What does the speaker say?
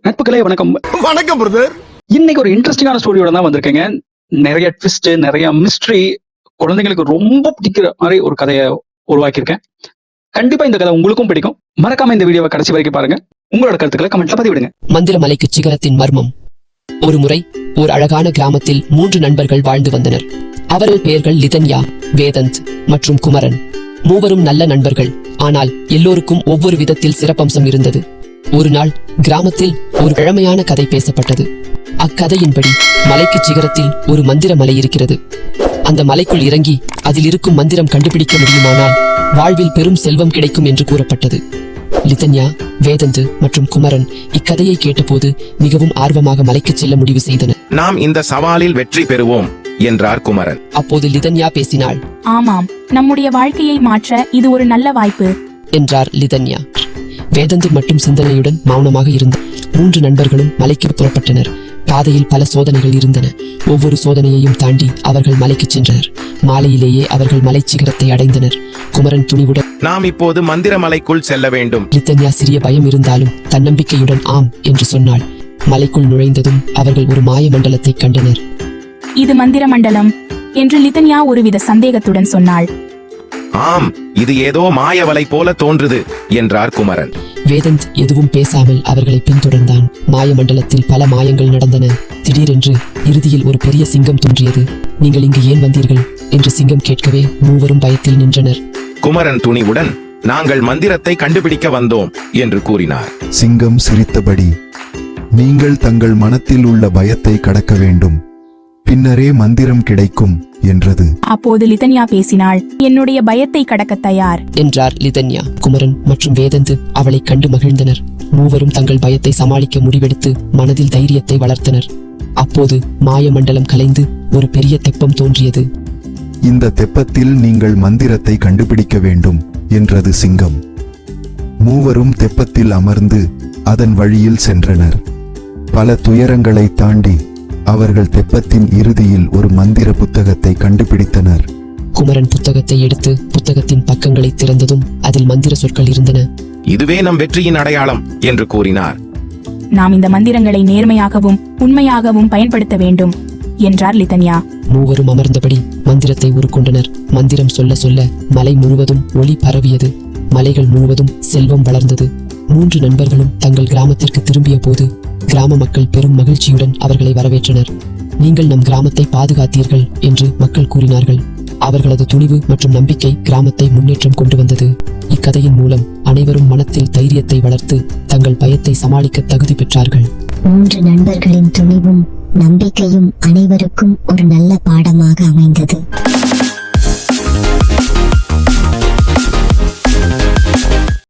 நட்புகளே வணக்கம். வணக்கம் பிரதர். இன்னைக்கு ஒரு இன்ட்ரெஸ்டிங்கான ஸ்டோரியோட தான் வந்திருக்கேங்க. நிறைய ட்விஸ்ட், நிறைய மிஸ்ட்ரி, குழந்தைங்களுக்கு ரொம்ப பிடிக்கிற மாதிரி ஒரு கதையை உருவாக்கியிருக்கேன். கண்டிப்பா இந்த கதை உங்களுக்கும் பிடிக்கும். மறக்காம இந்த வீடியோவை கடைசி வரைக்கும் பாருங்க. உங்களோட கருத்துக்களை கமெண்ட்ல பதிவிடுங்க. மந்திரமலைக்கு சிகரத்தின் மர்மம். ஒரு முறை ஒரு அழகான கிராமத்தில் 3 நண்பர்கள் வாழ்ந்து வந்தனர். அவர்கள் பெயர்கள் லிதன்யா, வேதந்த் மற்றும் குமரன். மூவரும் நல்ல நண்பர்கள். ஆனால் எல்லோருக்கும் ஒவ்வொரு விதத்தில் சிறப்பம்சம் இருந்தது. ஒரு நாள் கிராமத்தில் ஒரு பழமையான கதை பேசப்பட்டது. அக்கதையின்படி மலைக்கு சிகரத்தில் ஒரு மந்திர மலை இருக்கிறது. அந்த மலைக்குள் இறங்கி அதில் இருக்கும் மந்திரம் கண்டுபிடிக்க முடியுமானால் வாழ்வில் பெரும் செல்வம் கிடைக்கும் என்று கூறப்பட்டது. லிதன்யா, வேதந்து மற்றும் குமரன் இக்கதையை கேட்டபோது மிகவும் ஆர்வமாக மலைக்கு செல்ல முடிவு செய்தனர். நாம் இந்த சவாலில் வெற்றி பெறுவோம் என்றார் குமரன். அப்போது லிதன்யா பேசினாள். ஆமாம், நம்முடைய வாழ்க்கையை மாற்ற இது ஒரு நல்ல வாய்ப்பு என்றார் லிதன்யா. வேதந்து மட்டும் சிந்தனையுடன் மௌனமாக இருந்தார். 3 நண்பர்களும் மலைக்கு புறப்பட்டனர். பாதையில் பல சோதனைகள் இருந்தன. ஒவ்வொரு சோதனையையும் தாண்டி அவர்கள் மலைக்கு சென்றனர். மாலையிலேயே அவர்கள் மலை சிகரத்தை அடைந்தனர். குமரன் துணிவுடன், நாம் இப்போது மந்திர மலைக்குள் செல்ல வேண்டும். லிதன்யா சிறிய பயம் இருந்தாலும் தன்னம்பிக்கையுடன் ஆம் என்று சொன்னாள். மலைக்குள் நுழைந்ததும் அவர்கள் ஒரு மாய மண்டலத்தை கண்டனர். இது மந்திர மண்டலம் என்று லிதன்யா ஒருவித சந்தேகத்துடன் சொன்னாள். ஆம், இது ஏதோ மாயவலை போல தோன்றுது என்றார் குமரன். வேதந்த் எதுவும் பேசாமல் அவர்களை பின்தொடர்ந்தான். மாய மண்டலத்தில் பல மாயங்கள் நடந்தன. திடீரென்று இறுதியில் ஒரு பெரிய சிங்கம் தோன்றியது. நீங்கள் இங்கு ஏன் வந்தீர்கள் என்று சிங்கம் கேட்கவே மூவரும் பயத்தில் நின்றனர். குமரன் துணிவுடன், நாங்கள் மந்திரத்தை கண்டுபிடிக்க வந்தோம் என்று கூறினார். சிங்கம் சிரித்தபடி, நீங்கள் தங்கள் மனத்தில் உள்ள பயத்தை கடக்க வேண்டும், பின்னரே மந்திரம் கிடைக்கும் என்றது. அப்போது லிதன்யா பேசினாள். என்னுடைய பயத்தை கடக்க தயார் என்றார் லிதன்யா. குமரன் மற்றும் வேதந்து அவளை கண்டு மகிழ்ந்தனர். மூவரும் தங்கள் பயத்தை சமாளிக்க முடிவெடுத்து மனதில் தைரியத்தை வளர்த்தனர். அப்போது மாய மண்டலம் கலைந்து ஒரு பெரிய தெப்பம் தோன்றியது. இந்த தெப்பத்தில் நீங்கள் மந்திரத்தை கண்டுபிடிக்க வேண்டும் என்றது சிங்கம். மூவரும் தெப்பத்தில் அமர்ந்து அதன் வழியில் சென்றனர். பல துயரங்களை தாண்டி அவர்கள் தெப்பத்தின் இறுதியில் ஒரு மந்திர புத்தகத்தை கண்டுபிடித்தனர். குமரன் புத்தகத்தை எடுத்து புத்தகத்தின் பக்கங்களை திறந்ததும் அதில் மந்திர சொற்கள் இருந்தன. இதுவே நம் வெற்றியின் அடையாளம் என்று கூறினார். நாம் இந்த மந்திரங்களை நேர்மையாகவும் உண்மையாகவும் பயன்படுத்த வேண்டும் என்றார் லிதன்யா. மூவரும் அமர்ந்தபடி மந்திரத்தை உருக்கொண்டனர். மந்திரம் சொல்ல சொல்ல மலை முழுவதும் ஒளி பரவியது. மலைகள் முழுவதும் செல்வம் வளர்ந்தது. 3 நண்பர்களும் தங்கள் கிராமத்திற்கு திரும்பிய போது கிராம மக்கள் பெரும் மகிழ்ச்சியுடன் அவர்களை வரவேற்றனர். நீங்கள் நம் கிராமத்தை பாதுகாத்தீர்கள் என்று மக்கள் கூறினார்கள். அவர்களது துணிவு மற்றும் நம்பிக்கை கிராமத்தை முன்னேற்றம் கொண்டு வந்தது. இக்கதையின் மூலம் அனைவரும் மனத்தில் தைரியத்தை வளர்த்து தங்கள் பயத்தை சமாளிக்க தகுதி பெற்றார்கள். 3 நண்பர்களின் துணிவும் நம்பிக்கையும் அனைவருக்கும் ஒரு நல்ல பாடமாக அமைந்தது.